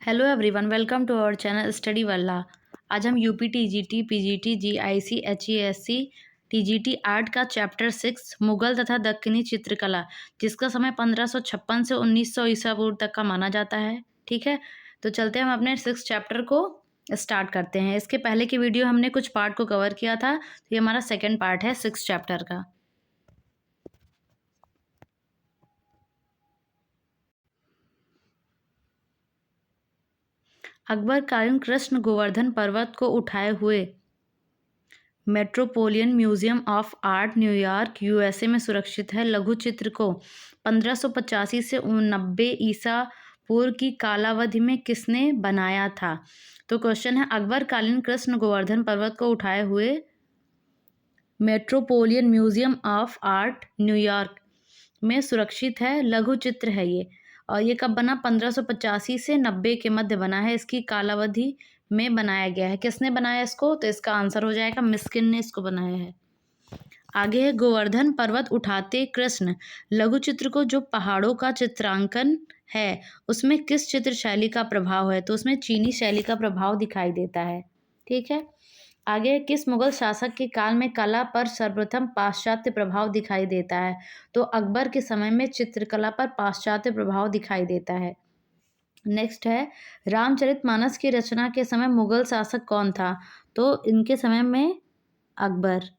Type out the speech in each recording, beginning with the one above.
Hello everyone, welcome to our channel study Wala. आज हम UP TGT, PGT, GIC, HESC, TGT art का chapter 6 Mughal तथा दक्कनी चित्रकला, जिसका समय 1556 से 1900 ईसा पूर्व तक का माना जाता है। ठीक है, तो चलते हैं हम अपने 6 चैप्टर को स्टार्ट करते हैं। इसके पहले की वीडियो हमने कुछ पार्ट को कवर किया था, तो ये हमारा सेकेंड पार्ट है 6 चैप्टर का। अकबर कालीन कृष्ण गोवर्धन पर्वत को उठाए हुए metropolitan museum of art, New York, USA में सुरक्षित है। लघु चित्र को 1585 से 90 ईसा पूर्व की कालावधि में किसने बनाया था? तो क्वेश्चन है, अकबर कालीन कृष्ण गोवर्धन पर्वत को उठाए हुए metropolitan museum of art, New York में सुरक्षित है। लघु चित्र है ये, और ये कब बना? 1585 से 90 के मध्य बना है। इसकी कालावधि में बनाया गया है। किसने बनाया इसको? तो इसका आंसर हो जाएगा मिस्किन ने इसको बनाया है। आगे है, गोवर्धन पर्वत उठाते कृष्ण लघु चित्र को जो पहाड़ों का चित्रांकन है, उसमें किस चित्र शैली का प्रभाव है? तो उसमें चीनी शैली का प्रभाव दिखाई देता है। ठीक है, आगे, किस मुगल शासक के काल में कला पर सर्वप्रथम पाश्चात्य प्रभाव दिखाई देता है? तो अकबर के समय में चित्रकला पर पाश्चात्य प्रभाव दिखाई देता है। नेक्स्ट है, रामचरितमानस की रचना के समय मुगल शासक कौन था? तो इनके समय में अकबर।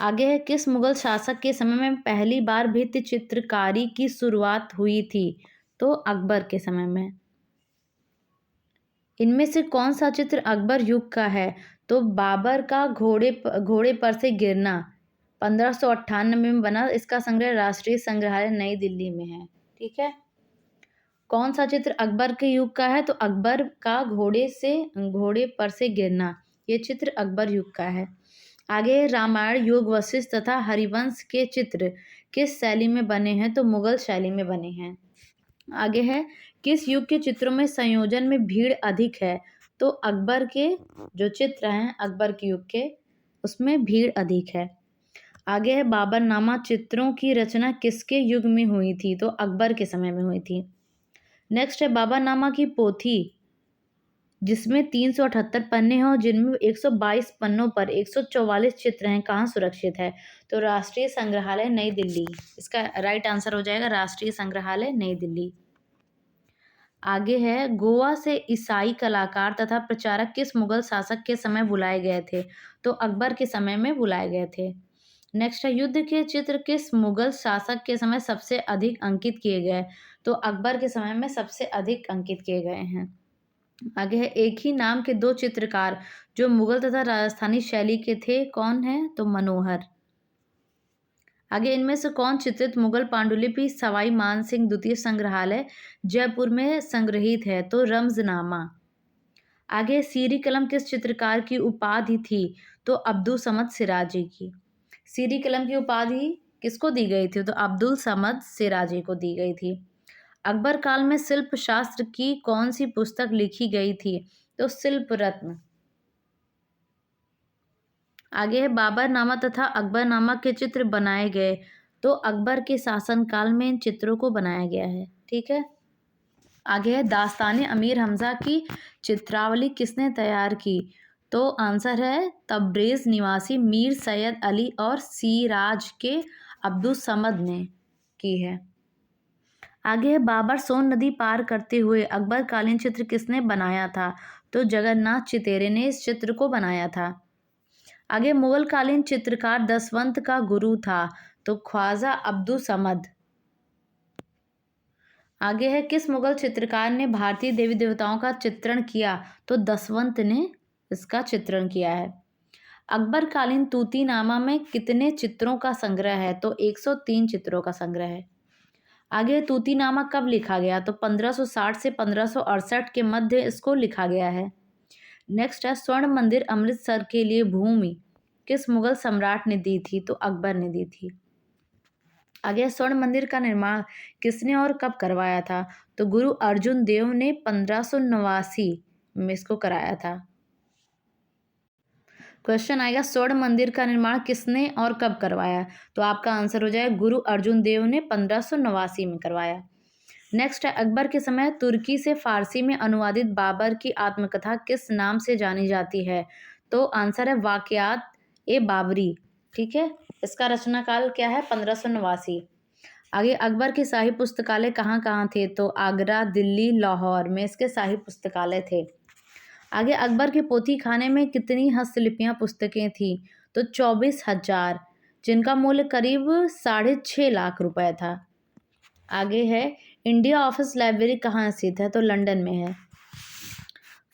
आगे है, किस मुगल शासक के समय में पहली बार भित्ति चित्रकारी की शुरुआत हुई थी? तो अकबर के समय में। इनमें से कौन सा चित्र अकबर युग का है? तो बाबर का घोड़े पर से गिरना 1598 में बना। इसका संग्रह राष्ट्रीय संग्रहालय नई दिल्ली में है। ठीक है, कौन सा चित्र अकबर के युग का है? तो अकबर का घोड़े पर से गिरना, ये चित्र अकबर युग का है। आगे, रामायण, योग वशिष्ठ तथा हरिवंश के चित्र किस शैली में बने हैं? तो मुगल शैली में बने हैं। आगे है, किस युग के चित्रों में संयोजन में भीड़ अधिक है? तो अकबर के जो चित्र हैं अकबर के युग के, उसमें भीड़ अधिक है। आगे है, बाबरनामा चित्रों की रचना किसके युग में हुई थी? तो अकबर के समय में हुई थी। नेक्स्ट है, बाबरनामा की पोथी जिसमें 378 पन्ने हैं और जिनमें 122 पन्नों पर 144 चित्र हैं, कहाँ सुरक्षित है? तो राष्ट्रीय संग्रहालय नई दिल्ली। इसका राइट आंसर हो जाएगा राष्ट्रीय संग्रहालय नई दिल्ली। आगे है, गोवा से ईसाई कलाकार तथा प्रचारक किस मुगल शासक के समय बुलाए गए थे? तो अकबर के समय में बुलाए गए थे। नेक्स्ट है, युद्ध के चित्र किस मुगल शासक के समय सबसे अधिक अंकित किए गए? तो अकबर के समय में सबसे अधिक अंकित किए गए हैं। आगे है, एक ही नाम के दो चित्रकार जो मुगल तथा राजस्थानी शैली के थे, कौन है? तो मनोहर। आगे, इनमें से कौन चित्रित मुगल पांडुलिपि सवाई मान सिंह द्वितीय संग्रहालय जयपुर में संग्रहित है? तो रमजनामा। आगे, सीरी कलम किस चित्रकार की उपाधि थी? तो अब्दुल समद सिराजी की। सीरी कलम की उपाधि किसको दी गई थी? तो अब्दुल समद सिराजी को दी गई थी। अकबर काल में शिल्प शास्त्र की कौन सी पुस्तक लिखी गई थी? तो शिल्प रत्न। आगे है, बाबरनामा तथा अकबरनामा के चित्र बनाए गए? तो अकबर के शासनकाल में इन चित्रों को बनाया गया है। ठीक है, आगे है, दास्तान अमीर हमजा की चित्रावली किसने तैयार की? तो आंसर है तब्रेज निवासी मीर सैयद अली और सिराज के अब्दुल समद ने की है। आगे है, बाबर सोन नदी पार करते हुए अकबर कालीन चित्र किसने बनाया था? तो जगन्नाथ चितेरे ने इस चित्र को बनाया था। आगे, मुगल कालीन चित्रकार दसवंत का गुरु था? तो ख्वाजा अब्दुल समद। आगे है, किस मुगल चित्रकार ने भारतीय देवी देवताओं का चित्रण किया? तो दसवंत ने इसका चित्रण किया है। अकबर कालीन तूतीनामा में कितने चित्रों का संग्रह है? तो 103 चित्रों का संग्रह है। आगे, तूतीनामा कब लिखा गया? तो 1560 से 1568 के मध्य इसको लिखा गया है। नेक्स्ट है, स्वर्ण मंदिर अमृतसर के लिए भूमि किस मुगल सम्राट ने दी थी? तो अकबर ने दी थी। आगे, स्वर्ण मंदिर का निर्माण किसने और कब करवाया था? तो गुरु अर्जुन देव ने 1589 में इसको कराया था। क्वेश्चन आएगा, स्वर्ण मंदिर का निर्माण किसने और कब करवाया? तो आपका आंसर हो जाएगा गुरु अर्जुन देव ने 1589 में करवाया। नेक्स्ट है अकबर के समय तुर्की से फारसी में अनुवादित बाबर की आत्मकथा किस नाम से जानी जाती है? तो आंसर है वाकयात ए बाबरी। ठीक है, इसका रचनाकाल क्या है? 1589। आगे अकबर के शाही पुस्तकालय कहाँ कहाँ थे? तो आगरा, दिल्ली, लाहौर में इसके शाही पुस्तकालय थे। आगे अकबर के पोथी खाने में कितनी हस्तलिपियां पुस्तकें थी? तो 24,000, जिनका मूल्य करीब 6.5 लाख रुपए था। आगे है इंडिया ऑफिस लाइब्रेरी कहाँ स्थित है? तो लंदन में है।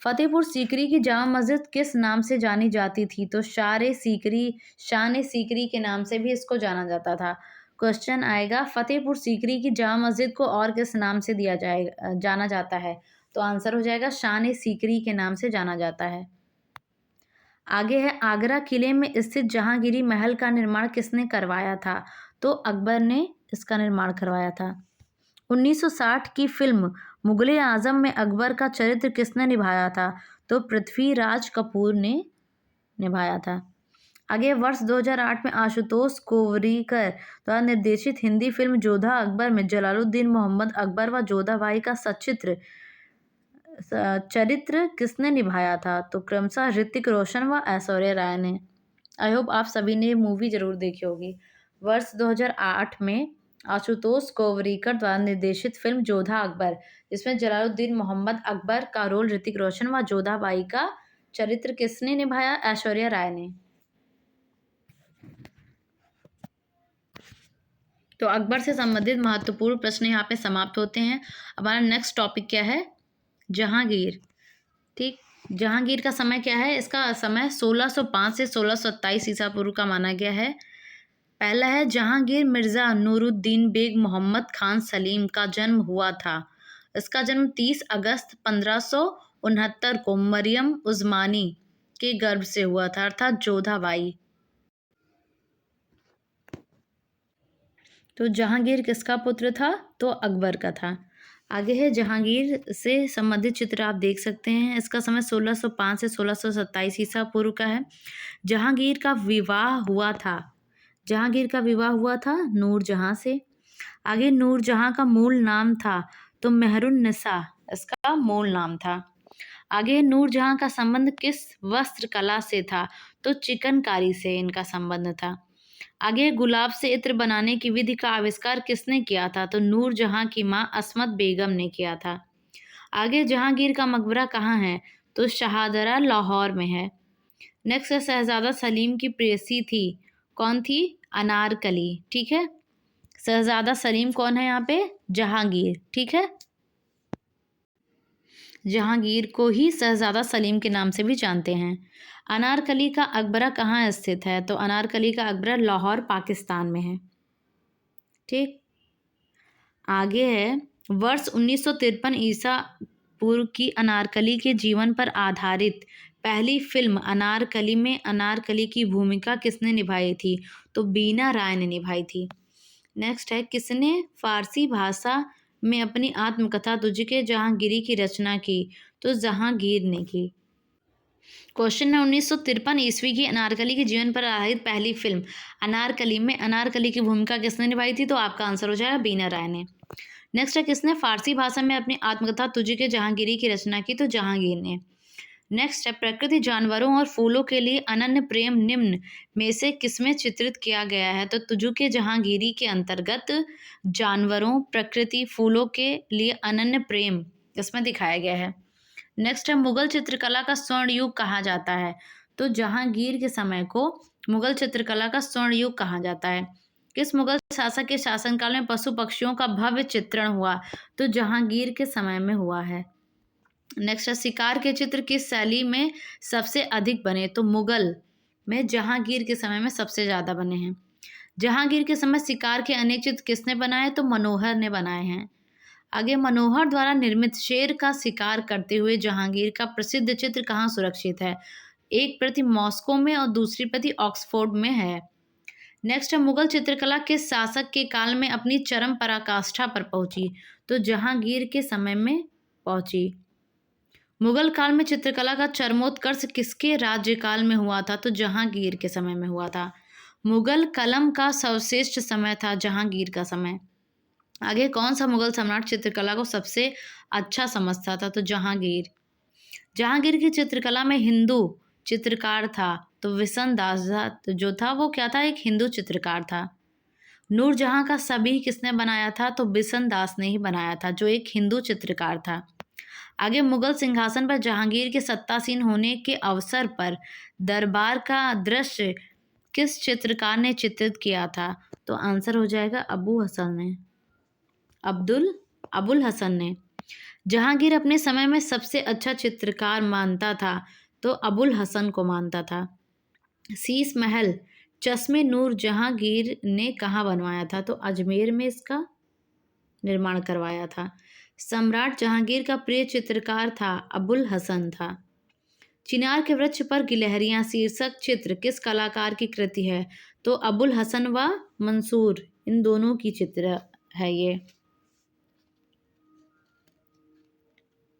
फतेहपुर सीकरी की जामा मस्जिद किस नाम से जानी जाती थी? तो शान सीकरी के नाम से भी इसको जाना जाता था। क्वेश्चन आएगा फतेहपुर सीकरी की जामा मस्जिद को और किस नाम से जाना जाता है? तो आंसर हो जाएगा शान सीकरी के नाम से जाना जाता है। आगे है आगरा किले में स्थित जहांगीरी महल का निर्माण किसने करवाया था? तो अकबर ने इसका निर्माण करवाया था। 1960 की फिल्म मुगले आजम में अकबर का चरित्र किसने निभाया था? तो पृथ्वीराज कपूर ने निभाया था। आगे वर्ष 2008 में आशुतोष कोवरीकर द्वारा निर्देशित हिंदी फिल्म जोधा अकबर में जलालुद्दीन मोहम्मद अकबर व जोधा भाई का चरित्र किसने निभाया था? तो क्रमशः ऋतिक रोशन व ऐश्वर्या राय ने। आई होप आप सभी ने मूवी जरूर देखी होगी। वर्ष 2008 में आशुतोष कोवरीकर द्वारा निर्देशित फिल्म जोधा अकबर, जिसमें जलालुद्दीन मोहम्मद अकबर का रोल ऋतिक रोशन व जोधा बाई का चरित्र किसने निभाया? ऐश्वर्या राय ने। तो अकबर से संबंधित महत्वपूर्ण प्रश्न यहाँ पे समाप्त होते हैं। हमारा नेक्स्ट टॉपिक क्या है? जहांगीर। ठीक, जहांगीर का समय क्या है? इसका समय 1605 से 1627 ईसा पूर्व का माना गया है। पहला है जहांगीर मिर्ज़ा नूरुद्दीन बेग मोहम्मद खान सलीम का जन्म हुआ था। इसका जन्म 30 अगस्त 1569 को मरियम उस्मानी के गर्भ से हुआ था, अर्थात जोधा बाई। तो जहांगीर किसका पुत्र था? तो अकबर का था। आगे है जहांगीर से संबंधित चित्र आप देख सकते हैं। इसका समय 1605 से 1627 ईसा पूर्व का है। जहांगीर का विवाह हुआ था नूरजहां से। आगे नूरजहां का मूल नाम था तो मेहरुन्निसा इसका मूल नाम था। आगे नूरजहां का संबंध किस वस्त्र कला से था? तो चिकनकारी से इनका संबंध था। आगे गुलाब से इत्र बनाने की विधि का आविष्कार किसने किया था? तो नूरजहां की मां अस्मत बेगम ने किया था। आगे जहांगीर का मकबरा कहाँ है? तो शाहदरा लाहौर में है। नेक्स्ट है शहजादा सलीम की प्रेयसी थी, कौन थी? अनारकली। ठीक है, शहजादा सलीम कौन है यहाँ पे? जहांगीर। ठीक है, जहांगीर को ही शहजादा सलीम के नाम से भी जानते हैं। अनारकली का अकबरा कहाँ स्थित है? तो अनारकली का अकबरा लाहौर पाकिस्तान में है। ठीक, आगे है वर्ष 1953 ईसा पूर्व की अनारकली के जीवन पर आधारित पहली फिल्म अनारकली में अनारकली की भूमिका किसने निभाई थी? तो बीना राय ने निभाई थी। नेक्स्ट है किसने फारसी भाषा में अपनी आत्मकथा तुझके जहांगीरी की रचना की? तो जहांगीर ने की। क्वेश्चन है 1953 ईस्वी की अनारकली के जीवन पर आधारित पहली फिल्म अनारकली में अनारकली की भूमिका किसने निभाई थी? तो आपका आंसर हो जाएगा बीना राय ने। नेक्स्ट है किसने फारसी भाषा में अपनी आत्मकथा तुझके जहांगीरी की रचना की? तो जहांगीर ने। नेक्स्ट है प्रकृति, जानवरों और फूलों के लिए अनन्य प्रेम निम्न में से किसमें चित्रित किया गया है? तो तुझके जहांगीरी के अंतर्गत जानवरों, प्रकृति, फूलों के लिए अनन्य प्रेम इसमें दिखाया गया है। नेक्स्ट है मुगल चित्रकला का स्वर्ण युग कहा जाता है? तो जहांगीर के समय को मुगल चित्रकला का स्वर्ण युग कहा जाता है। किस मुगल शासक के शासनकाल में पशु पक्षियों का भव्य चित्रण हुआ? तो जहांगीर के समय में हुआ है। नेक्स्ट है शिकार के चित्र किस शैली में सबसे अधिक बने? तो मुगल में जहांगीर के समय में सबसे ज़्यादा बने हैं। जहांगीर के समय शिकार के अनेक चित्र किसने बनाए? तो मनोहर ने बनाए हैं। आगे मनोहर द्वारा निर्मित शेर का शिकार करते हुए जहांगीर का प्रसिद्ध चित्र कहाँ सुरक्षित है? एक प्रति मॉस्को में और दूसरी प्रति ऑक्सफोर्ड में है। नेक्स्ट है मुगल चित्रकला किस शासक के काल में अपनी चरम पराकाष्ठा पर पहुंची? तो जहांगीर के समय में पहुंची। मुगल काल में चित्रकला का चरमोत्कर्ष किसके राज्यकाल में हुआ था? तो जहांगीर के समय में हुआ था। मुगल कलम का सर्वश्रेष्ठ समय था जहांगीर का समय। आगे कौन सा मुगल सम्राट चित्रकला को सबसे अच्छा समझता था? तो जहांगीर। जहांगीर की चित्रकला में हिंदू चित्रकार था, तो विसन दास जो था वो क्या था? एक हिंदू चित्रकार था। नूरजहां का सभी किसने बनाया था? तो बिसन दास ने ही बनाया था, जो एक हिंदू चित्रकार था। आगे मुगल सिंहासन पर जहांगीर के सत्तासीन होने के अवसर पर दरबार का दृश्य किस चित्रकार ने चित्रित किया था? तो आंसर हो जाएगा अबू हसन ने, अबुल हसन ने। जहांगीर अपने समय में सबसे अच्छा चित्रकार मानता था, तो अबुल हसन को मानता था। शीश महल चश्मे नूर जहांगीर ने कहाँ बनवाया था? तो अजमेर में इसका निर्माण करवाया था। सम्राट जहांगीर का प्रिय चित्रकार था अबुल हसन था। चिनार के वृक्ष पर गिलहरियां शीर्षक चित्र किस कलाकार की कृति है? तो अबुल हसन व मंसूर, इन दोनों की चित्र है ये।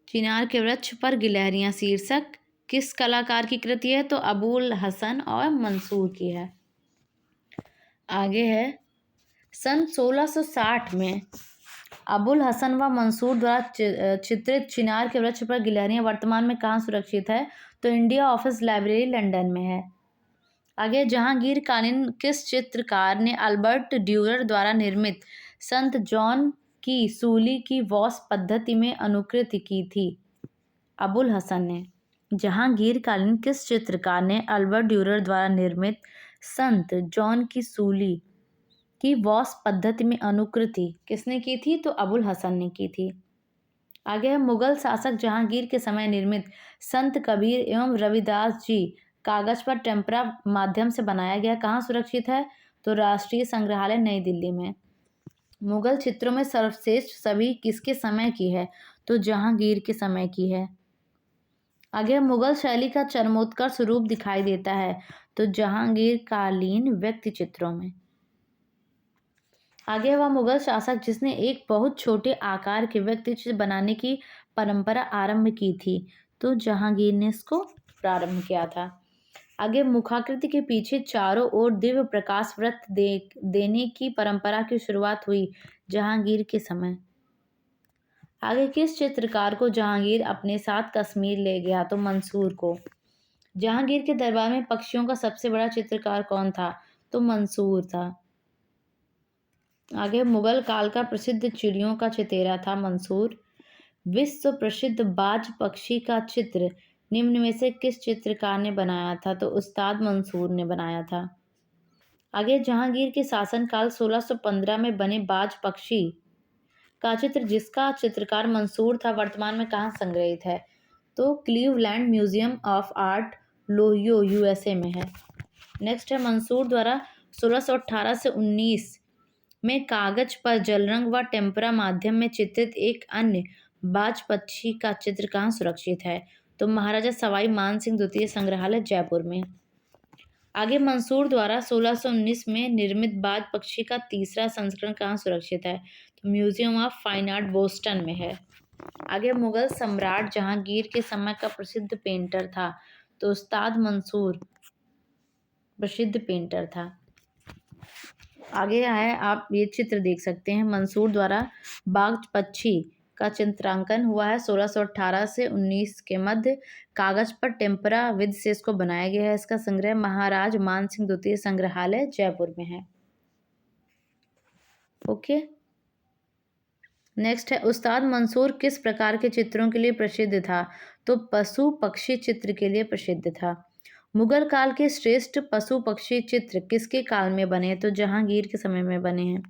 चिनार के वृक्ष पर गिलहरियां शीर्षक किस कलाकार की कृति है? तो अबुल हसन और मंसूर की है। आगे है सन 1660 में अबुल हसन व मंसूर द्वारा चित्रित चिनार के वृक्ष पर गिलहरियां वर्तमान में कहाँ सुरक्षित है? तो इंडिया ऑफिस लाइब्रेरी लंदन में है। आगे जहांगीर कालीन किस चित्रकार ने अल्बर्ट ड्यूरर द्वारा निर्मित संत जॉन की सूली की वॉस पद्धति में अनुकृति की थी? अबुल हसन ने। जहांगीर कालीन किस चित्रकार ने अल्बर्ट ड्यूरर द्वारा निर्मित संत जॉन की सूली की वॉस पद्धति में अनुकृति किसने की थी? तो अबुल हसन ने की थी। आगे है मुगल शासक जहांगीर के समय निर्मित संत कबीर एवं रविदास जी कागज पर टेम्परा माध्यम से बनाया गया कहाँ सुरक्षित है? तो राष्ट्रीय संग्रहालय नई दिल्ली में। मुगल चित्रों में सर्वश्रेष्ठ छवि किसके समय की है? तो जहांगीर के समय की है। आगे मुगल शैली का चरमोत्कर्ष रूप दिखाई देता है, तो जहांगीर कालीन व्यक्ति चित्रों में। आगे वह मुगल शासक जिसने एक बहुत छोटे आकार के व्यक्ति चित्र बनाने की परंपरा आरंभ की थी, तो जहांगीर ने इसको प्रारंभ किया था। आगे मुखाकृति के पीछे चारों ओर दिव्य प्रकाश वृत्त देने की परंपरा की शुरुआत हुई जहांगीर के समय। आगे किस चित्रकार को जहांगीर अपने साथ कश्मीर ले गया? तो मंसूर को। जहांगीर के दरबार में पक्षियों का सबसे बड़ा चित्रकार कौन था? तो मंसूर था। आगे मुगल काल का प्रसिद्ध चिड़ियों का चितेरा था मंसूर। विश्व प्रसिद्ध बाज पक्षी का चित्र निम्न में से किस चित्रकार ने बनाया था? तो उस्ताद मंसूर ने बनाया था। आगे जहांगीर के शासनकाल 1615 में बने बाज पक्षी का चित्र जिसका चित्रकार मंसूर था वर्तमान में कहाँ संग्रहित है? तो Cleveland Museum of Art Ohio USA में है। नेक्स्ट है मंसूर द्वारा 1618 से 19 में कागज पर जलरंग व टेम्परा माध्यम में चित्रित एक अन्य बाज पक्षी का चित्र कहाँ सुरक्षित है? तो महाराजा सवाई मानसिंह द्वितीय संग्रहालय जयपुर में। आगे मंसूर द्वारा 1619 में निर्मित बाज पक्षी का तीसरा संस्करण कहाँ सुरक्षित है? तो museum of fine art Boston में है। आगे मुगल सम्राट जहांगीर के समय का प्रसिद्ध पेंटर था, तो उस्ताद मंसूर प्रसिद्ध पेंटर था। आगे है आप ये चित्र देख सकते हैं मंसूर द्वारा बाघ पक्षी का चित्रांकन हुआ है 1618 से 19 के मध्य कागज पर टेम्परा विधि से इसको बनाया गया है। इसका संग्रह महाराज मानसिंह द्वितीय संग्रहालय जयपुर में है। ओके, नेक्स्ट है उस्ताद मंसूर किस प्रकार के चित्रों के लिए प्रसिद्ध था? तो पशु पक्षी चित्र के लिए प्रसिद्ध था। मुगल काल के श्रेष्ठ पशु पक्षी चित्र किसके काल में बने? तो जहांगीर के समय में बने हैं।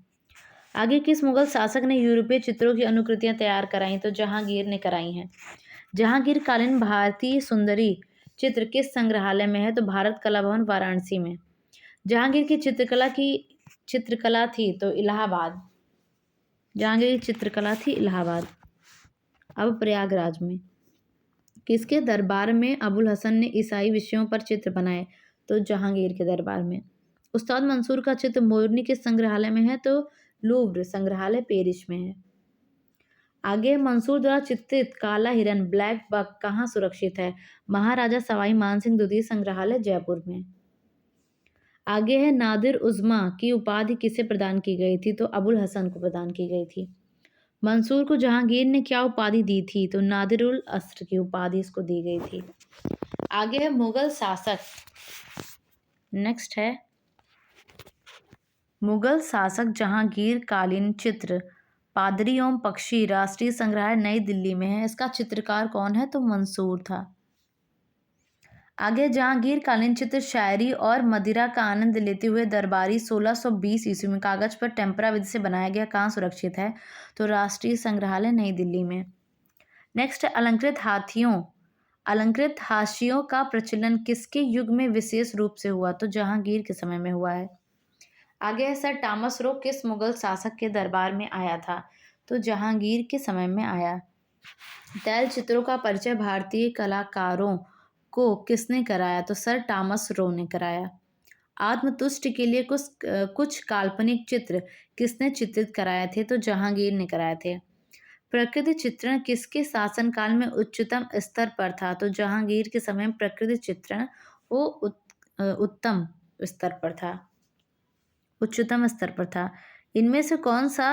आगे किस मुगल शासक ने यूरोपीय चित्रों की अनुकृतियां तैयार कराई? तो जहांगीर ने कराई हैं। जहांगीर कालीन भारतीय सुंदरी चित्र किस संग्रहालय में है? तो भारत कला भवन वाराणसी में। जहांगीर की चित्रकला थी तो इलाहाबाद। जहांगीर की चित्रकला थी इलाहाबाद, अब प्रयागराज में। किसके दरबार में अबुल हसन ने ईसाई विषयों पर चित्र बनाए? तो जहांगीर के दरबार में। उस्ताद मंसूर का चित्र मोरनी के संग्रहालय में है? तो लूव्र संग्रहालय पेरिस में है। आगे मंसूर द्वारा चित्रित काला हिरन ब्लैक बक कहाँ सुरक्षित है? महाराजा सवाई मानसिंह द्वितीय संग्रहालय जयपुर में। आगे है नादिर उज़्मा की उपाधि किसे प्रदान की गई थी? तो अबुल हसन को प्रदान की गई थी। मंसूर को जहांगीर ने क्या उपाधि दी थी? तो नादिरुल अस्र की उपाधि इसको दी गई थी। आगे है मुगल शासक। नेक्स्ट है मुगल शासक जहांगीर कालीन चित्र पादरी ओम पक्षी राष्ट्रीय संग्रहालय नई दिल्ली में है। इसका चित्रकार कौन है? तो मंसूर था। आगे जहांगीर कालीन चित्र शायरी और मदिरा का आनंद लेते हुए दरबारी 1620 ईस्वी में कागज पर टेम्परा विधि से बनाया गया कहाँ सुरक्षित है? तो राष्ट्रीय संग्रहालय नई दिल्ली में। नेक्स्ट है अलंकृत हाथियों अलंकृत हाशियों का प्रचलन किसके युग में विशेष रूप से हुआ? तो जहांगीर के समय में हुआ है। आगे है सर टॉमस रो किस मुगल शासक के दरबार में आया था? तो जहांगीर के समय में आया। तैल चित्रों का परिचय भारतीय कलाकारों को किसने कराया? तो सर टॉमस रो ने कराया। आत्मतुष्टि के लिए कुछ काल्पनिक चित्र किसने चित्रित कराए थे? तो जहांगीर ने कराए थे। प्रकृति चित्रण किसके शासनकाल में उच्चतम स्तर पर था? तो जहांगीर के समय में प्रकृति चित्रण वो उत्तम स्तर पर था, उच्चतम स्तर पर था। इनमें से कौन सा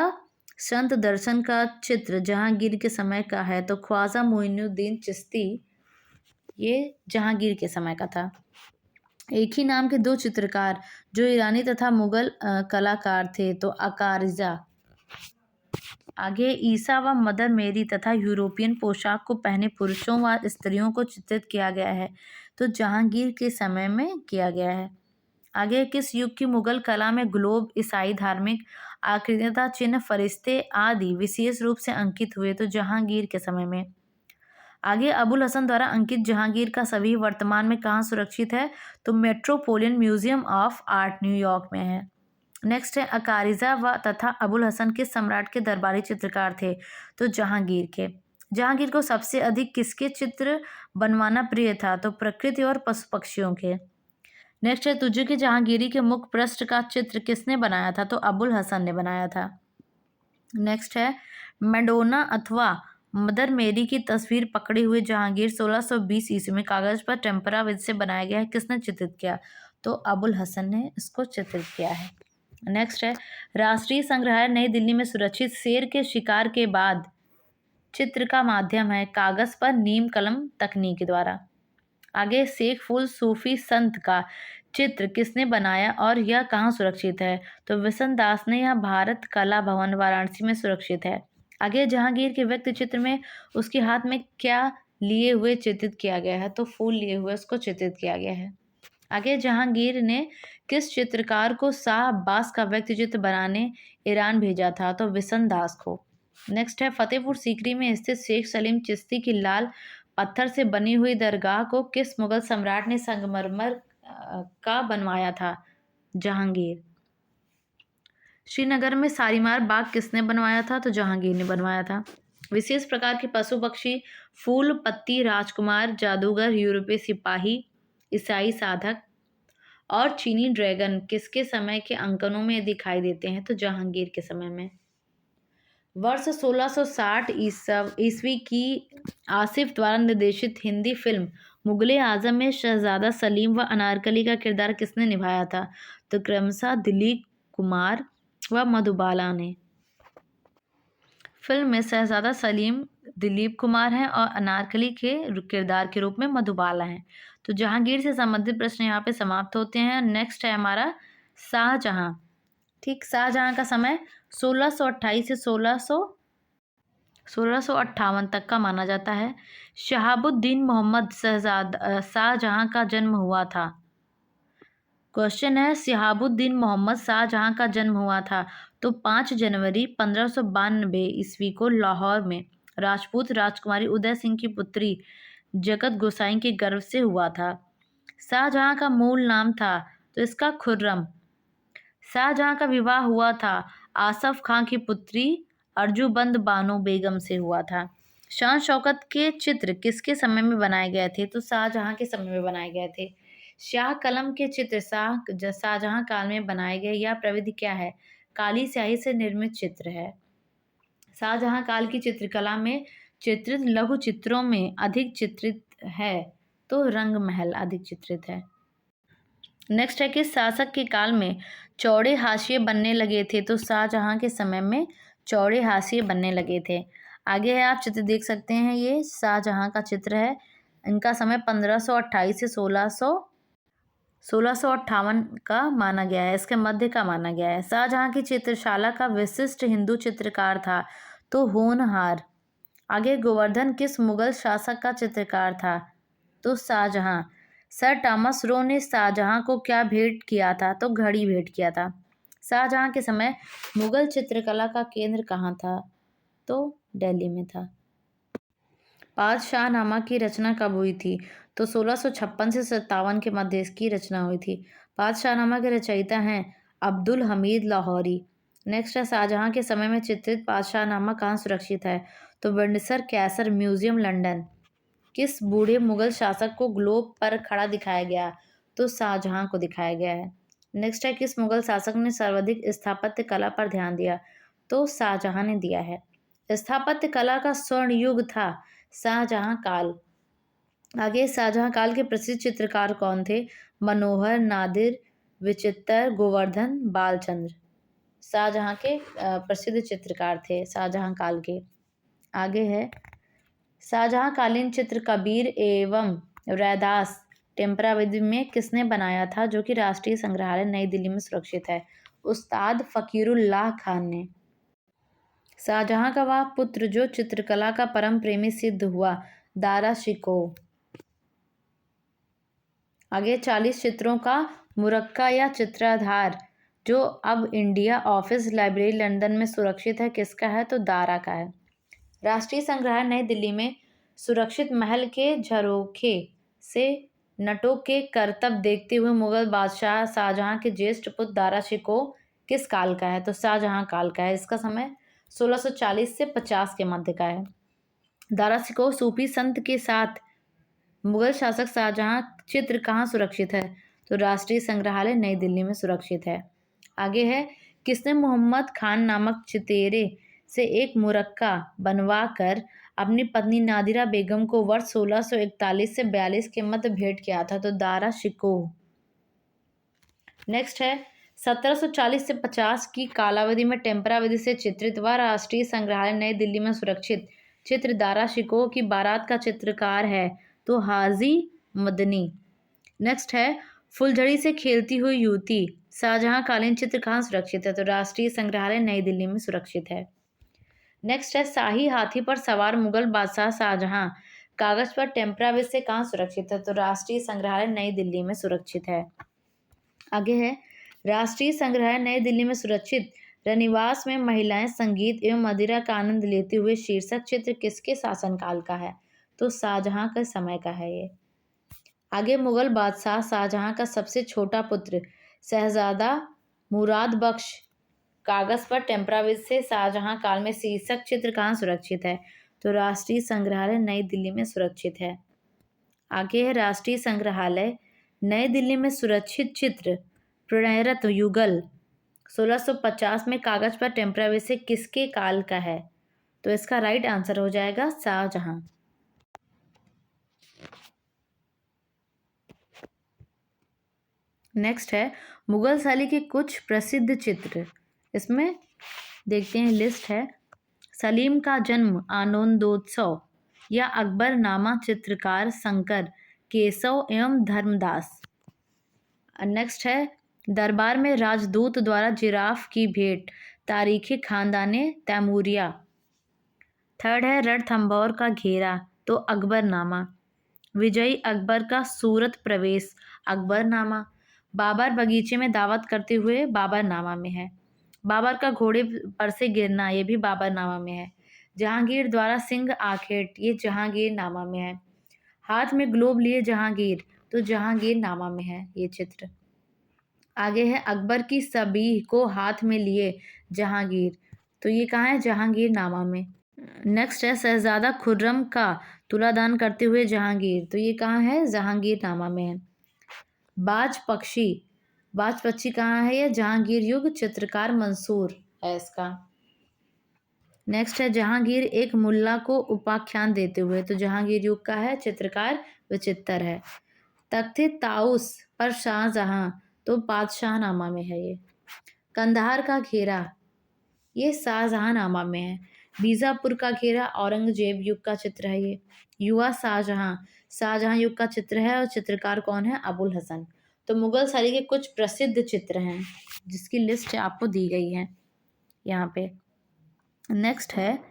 संत दर्शन का चित्र जहांगीर के समय का है? तो ख्वाजा मोइनुद्दीन चिश्ती ये जहांगीर के समय का था। एक ही नाम के दो चित्रकार जो ईरानी तथा मुगल कलाकार थे, तो अकारिजा। आगे ईसा व मदर मेरी तथा यूरोपियन पोशाक को पहने पुरुषों व स्त्रियों को चित्रित किया गया है, तो जहांगीर के समय में किया गया है। आगे किस युग की मुगल कला में ग्लोब ईसाई धार्मिक आकृतियां चिन्ह फरिश्ते आदि विशेष रूप से अंकित हुए? तो जहांगीर के समय में। आगे अबुल हसन द्वारा अंकित जहांगीर का सभी वर्तमान में कहाँ सुरक्षित है? तो metropolitan museum of art New York में है। नेक्स्ट है अकारिजा व तथा अबुल हसन किस सम्राट के दरबारी चित्रकार थे? तो जहांगीर के। जहांगीर को सबसे अधिक किसके चित्र बनवाना प्रिय था? तो प्रकृति और पशु पक्षियों के। नेक्स्ट है तुझे की जहांगीरी के मुख पृष्ठ का चित्र किसने बनाया था? तो अबुल हसन ने बनाया था। नेक्स्ट है मैडोना अथवा मदर मेरी की तस्वीर पकड़े हुए जहांगीर 1620 ईस्वी में कागज पर टेम्परा विधि से बनाया गया है, किसने चित्रित किया? तो अबुल हसन ने इसको चित्रित किया है। नेक्स्ट है राष्ट्रीय संग्रहालय नई दिल्ली में सुरक्षित शेर के शिकार के बाद चित्र का माध्यम है कागज पर नीम कलम तकनीक द्वारा। आगे शेख फुल सूफी संत का चित्र किसने बनाया और यह कहाँ सुरक्षित है? तो विशन दास ने। यह भारत कला भवन वाराणसी में सुरक्षित है। आगे जहांगीर के व्यक्ति चित्र में उसके हाथ में क्या लिए हुए चित्रित किया गया है? तो फूल लिए हुए उसको चित्रित किया गया है। आगे जहांगीर ने किस चित्रकार को शाह अब्बास का व्यक्ति चित्र बनाने ईरान भेजा था? तो विशन दास को। नेक्स्ट है फतेहपुर सीकरी में स्थित शेख सलीम चिश्ती की लाल पत्थर से बनी हुई दरगाह को किस मुगल सम्राट ने संगमरमर का बनवाया था? जहांगीर। श्रीनगर में शालीमार बाग किसने बनवाया था? तो जहांगीर ने बनवाया था। विशेष प्रकार के पशु पक्षी फूल पत्ती राजकुमार जादूगर यूरोपीय सिपाही ईसाई साधक और चीनी ड्रैगन किसके समय के अंकनों में दिखाई देते हैं? तो जहांगीर के समय में। वर्ष 1660 ईस्वी की आसिफ द्वारा निर्देशित हिंदी फिल्म मुगले आजम में शहजादा सलीम व अनारकली का किरदार किसने निभाया था? तो क्रमशः दिलीप कुमार व मधुबाला ने। फिल्म में शहजादा सलीम दिलीप कुमार हैं और अनारकली के किरदार के रूप में मधुबाला हैं। तो जहांगीर से संबंधित प्रश्न यहाँ पे समाप्त होते हैं। नेक्स्ट है हमारा शाहजहां। ठीक, शाहजहां का समय 1628 से 1658 तक का माना जाता है। शहाबुद्दीन मोहम्मद शाहजहां का जन्म हुआ था। क्वेश्चन है शहाबुद्दीन मोहम्मद शाहजहां का जन्म हुआ था तो 5 जनवरी 1592 ईस्वी को लाहौर में राजपूत राजकुमारी उदय सिंह की पुत्री जगत गोसाई के गर्भ से हुआ था। शाहजहां का मूल नाम था तो इसका खुर्रम। शाहजहां का विवाह हुआ था आसफ खां की पुत्री अर्जुबंद बानो बेगम से हुआ था। शान शौकत के चित्र किसके समय में बनाए गए थे? तो शाहजहां के समय में बनाए गए थे। शाह कलम के चित्र शाहजहां काल में बनाए गए। यह प्रविधि क्या है? काली स्याही से निर्मित चित्र है। शाहजहां काल की चित्रकला में चित्रित लघु चित्रों में अधिक चित्रित है तो रंग महल अधिक चित्रित है। नेक्स्ट है कि शासक के काल में चौड़े हाशिए बनने लगे थे, तो शाहजहां के समय में चौड़े हाशिए बनने लगे थे। आगे है, आप चित्र देख सकते हैं, ये शाहजहां का चित्र है। इनका समय 1528 से 1658 का माना गया है, इसके मध्य का माना गया है। शाहजहां की चित्रशाला का विशिष्ट हिंदू चित्रकार था, तो होनहार। आगे, गोवर्धन किस मुगल शासक का चित्रकार था, तो शाहजहां। सर टॉमस रो ने शाहजहां को क्या भेंट किया था, तो घड़ी भेंट किया था। शाहजहां के समय मुगल चित्रकला का केंद्र कहाँ था, तो दिल्ली में था। पातशाहनामा की रचना कब हुई थी, तो 1656 से 57 के मध्य इसकी रचना हुई थी। पातशाहनामा के रचयिता हैं अब्दुल हमीद लाहौरी। नेक्स्ट है, शाहजहां के समय में चित्रित पातशाहनामा कहाँ सुरक्षित है, तो विंडसर कैसल म्यूजियम, लंदन। किस बूढ़े मुगल शासक को ग्लोब पर खड़ा दिखाया गया, तो शाहजहां को दिखाया गया है। नेक्स्ट है, किस मुगल शासक ने सर्वाधिक स्थापत्य कला पर ध्यान दिया, तो शाहजहां ने दिया है। स्थापत्य कला का स्वर्ण युग था शाहजहां काल। आगे, शाहजहां काल के प्रसिद्ध चित्रकार कौन थे, मनोहर, नादिर, विचित्र, गोवर्धन, बालचंद्र। शाहजहां के प्रसिद्ध चित्रकार थे शाहजहां काल के। आगे है, शाहजहां कालीन चित्र कबीर एवं रैदास टेम्पराविद में किसने बनाया था, जो कि राष्ट्रीय संग्रहालय नई दिल्ली में सुरक्षित है, उस्ताद फकीरुल्लाह खान ने। शाहजहां का वह पुत्र जो चित्रकला का परम प्रेमी सिद्ध हुआ, दारा शिकोह। आगे, 40 चित्रों का मुरक्का या चित्राधार जो अब इंडिया ऑफिस लाइब्रेरी लंदन में सुरक्षित है, किसका है, तो दारा का है। राष्ट्रीय संग्रहालय नई दिल्ली में सुरक्षित महल के झरोखे से नटों के करतब देखते हुए मुगल बादशाह शाहजहां के ज्येष्ठ पुत्र दारा शिकोह किस काल का है, तो शाहजहां काल का है। इसका समय 1640 से 50 के मध्य का है। दारा शिकोह सूफी संत के साथ मुगल शासक शाहजहां चित्र कहाँ सुरक्षित है, तो राष्ट्रीय संग्रहालय नई दिल्ली में सुरक्षित है। आगे है, किसने मोहम्मद खान नामक चितेरे से एक मुरक्का बनवा कर अपनी पत्नी नादिरा बेगम को वर्ष 1641 से 42 के मध्य भेंट किया था, तो दारा शिकोह। नेक्स्ट है, 1740 से 50 की कालावधि में टेम्पराविधि से चित्रित व राष्ट्रीय संग्रहालय नई दिल्ली में सुरक्षित चित्र दारा शिकोह की बारात का चित्रकार है, तो हाजी मदनी। नेक्स्ट है, फुलझड़ी से खेलती हुई युवती शाहजहां कालीन चित्र कहाँ सुरक्षित है, तो राष्ट्रीय संग्रहालय नई दिल्ली में सुरक्षित है। नेक्स्ट है, शाही हाथी पर सवार मुगल बादशाह शाहजहां कागज पर टेम्पराविध से कहाँ सुरक्षित है, तो राष्ट्रीय संग्रहालय नई दिल्ली में सुरक्षित है। आगे है, राष्ट्रीय संग्रहालय नई दिल्ली में सुरक्षित रनिवास में महिलाएं संगीत एवं मदिरा का आनंद लेते हुए शीर्षक चित्र किसके शासनकाल का है, तो शाहजहां के समय का है ये। आगे, मुगल बादशाह शाहजहां का सबसे छोटा पुत्र शहजादा मुराद बख्श कागज पर टेम्पराविद से शाहजहां काल में शीर्षक चित्र कहाँ सुरक्षित है, तो राष्ट्रीय संग्रहालय नई दिल्ली में सुरक्षित है। आगे है, राष्ट्रीय संग्रहालय नई दिल्ली में सुरक्षित चित्र प्रणयरत युगल 1650 में कागज पर टेम्पराविद से किसके काल का है, तो इसका राइट आंसर हो जाएगा शाहजहां। नेक्स्ट है, मुगल शैली के कुछ प्रसिद्ध चित्र, इसमें देखते हैं लिस्ट है। सलीम का जन्म आनंदोत्सव या अकबरनामा चित्रकार शंकर केशव एवं धर्मदास। नेक्स्ट है, दरबार में राजदूत द्वारा जिराफ की भेंट तारीखी खानदाने तैमूरिया। थर्ड है, रणथंभौर का घेरा, तो अकबरनामा। विजयी अकबर का सूरत प्रवेश अकबरनामा। बाबर बगीचे में दावत करते हुए बाबरनामा में है। बाबर का घोड़े पर से गिरना, ये भी बाबरनामा में है। जहांगीर द्वारा सिंह आखेट, ये जहांगीरनामा में है। हाथ में ग्लोब लिए जहांगीर, तो जहांगीरनामा में है ये चित्र। आगे है, अकबर की सबीह को हाथ में लिए जहांगीर, तो ये कहाँ है, जहांगीरनामा में। नेक्स्ट है, शहजादा खुर्रम का तुलादान करते हुए जहांगीर, तो ये कहाँ है, जहांगीरनामा में है। बाज पक्षी कहाँ है, ये जहांगीर युग चित्रकार मंसूर है इसका। नेक्स्ट है, जहांगीर एक मुल्ला को उपाख्यान देते हुए, तो जहांगीर युग का है, चित्रकार विचित्र है। तख्ते ताउस पर शाहजहां, तो बादशाहनामा में है ये। कंधार का घेरा, ये शाहजहांनामा में है। बीजापुर का घेरा औरंगजेब युग का चित्र है ये। युवा शाहजहां, शाहजहां युग का चित्र है और चित्रकार कौन है? अबुल हसन। तो मुगल शैली के कुछ प्रसिद्ध चित्र हैं जिसकी लिस्ट आपको दी गई है यहाँ पे। नेक्स्ट है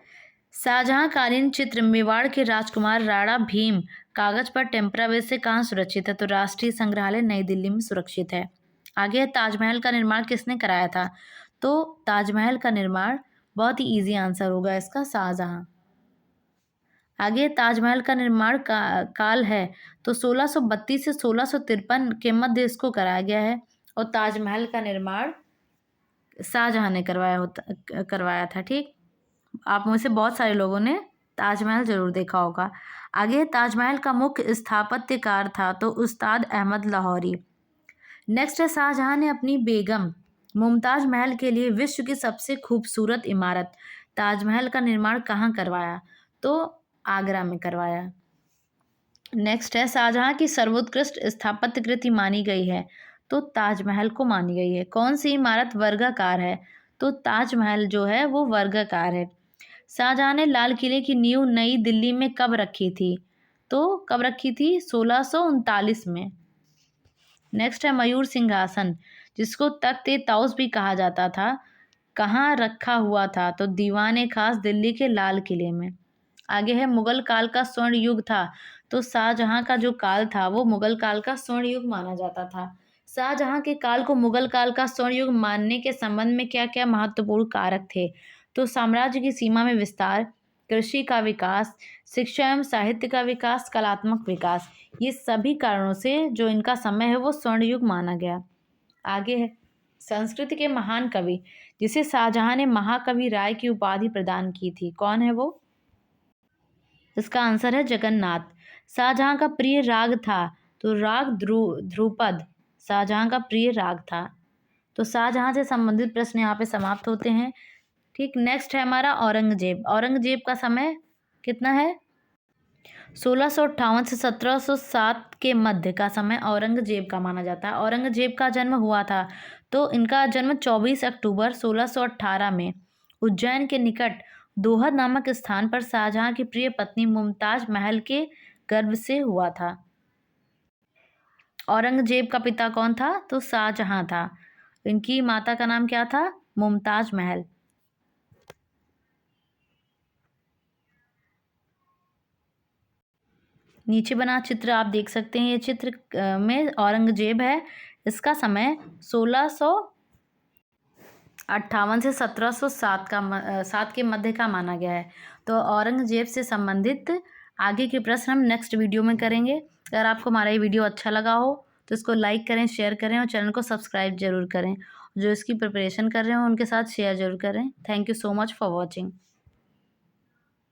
शाहजहां कालीन चित्र मेवाड़ के राजकुमार राणा भीम कागज पर टेम्परावेस से कहाँ सुरक्षित है? तो राष्ट्रीय संग्रहालय नई दिल्ली में सुरक्षित है। आगे ताजमहल का निर्माण किसने कराया था? तो ताजमहल का निर्माण, बहुत ही इजी आंसर होगा इसका, शाहजहां। आगे ताजमहल का निर्माण काल है तो 1632 से 1653 के मध्य इसको कराया गया है और ताजमहल का निर्माण शाहजहां ने करवाया था। ठीक, आप में से बहुत सारे लोगों ने ताजमहल जरूर देखा होगा। आगे ताजमहल का मुख्य स्थापत्यकार था तो उस्ताद अहमद लाहौरी। नेक्स्ट है शाहजहां ने अपनी बेगम मुमताज महल के लिए विश्व की सबसे खूबसूरत इमारत ताजमहल का निर्माण कहाँ करवाया? तो आगरा में करवाया। नेक्स्ट है शाहजहां की सर्वोत्कृष्ट स्थापत्य कृति मानी गई है तो ताजमहल को मानी गई है। कौन सी इमारत वर्गाकार है? तो ताजमहल जो है वो वर्गाकार है। शाहजहां ने लाल किले की नींव नई दिल्ली में कब रखी थी? तो कब रखी थी? 1639 में। नेक्स्ट है मयूर सिंहासन, जिसको तख्त ताउस भी कहा जाता था, कहाँ रखा हुआ था? तो दीवान खास दिल्ली के लाल किले में। आगे है मुगल काल का स्वर्ण युग था तो शाहजहां का जो काल था वो मुगल काल का स्वर्ण युग माना जाता था। शाहजहां के काल को मुगल काल का स्वर्ण युग मानने के संबंध में क्या क्या महत्वपूर्ण कारक थे? तो साम्राज्य की सीमा में विस्तार, कृषि का विकास, शिक्षा एवं साहित्य का विकास, कलात्मक विकास, ये सभी कारणों से जो इनका समय है वो स्वर्ण युग माना गया। आगे है संस्कृत के महान कवि जिसे शाहजहां ने महाकवि राय की उपाधि प्रदान की थी, कौन है वो? इसका आंसर है जगन्नाथ। शाहजहां का प्रिय राग था तो राग ध्रुपद शाहजहां का प्रिय राग था। तो शाहजहां से संबंधित प्रश्न यहाँ पे समाप्त होते हैं। ठीक, नेक्स्ट है हमारा औरंगजेब। औरंगजेब का समय कितना है? 1658 से 1707 के मध्य का समय औरंगजेब का माना जाता है। औरंगजेब का जन्म हुआ था तो इनका जन्म 24 अक्टूबर 1618 में उज्जैन के निकट दोहद नामक स्थान पर शाहजहां की प्रिय पत्नी मुमताज महल के गर्भ से हुआ था। औरंगजेब का पिता कौन था? तो शाहजहां था। इनकी माता का नाम क्या था? मुमताज महल। नीचे बना चित्र आप देख सकते हैं, ये चित्र में औरंगजेब है। इसका समय 1658 से 1707 के मध्य का माना गया है। तो औरंगजेब से संबंधित आगे के प्रश्न हम नेक्स्ट वीडियो में करेंगे। अगर आपको हमारा ये वीडियो अच्छा लगा हो तो इसको लाइक करें, शेयर करें और चैनल को सब्सक्राइब जरूर करें। जो इसकी प्रिपरेशन कर रहे हो उनके साथ शेयर जरूर करें। Thank you so much for watching.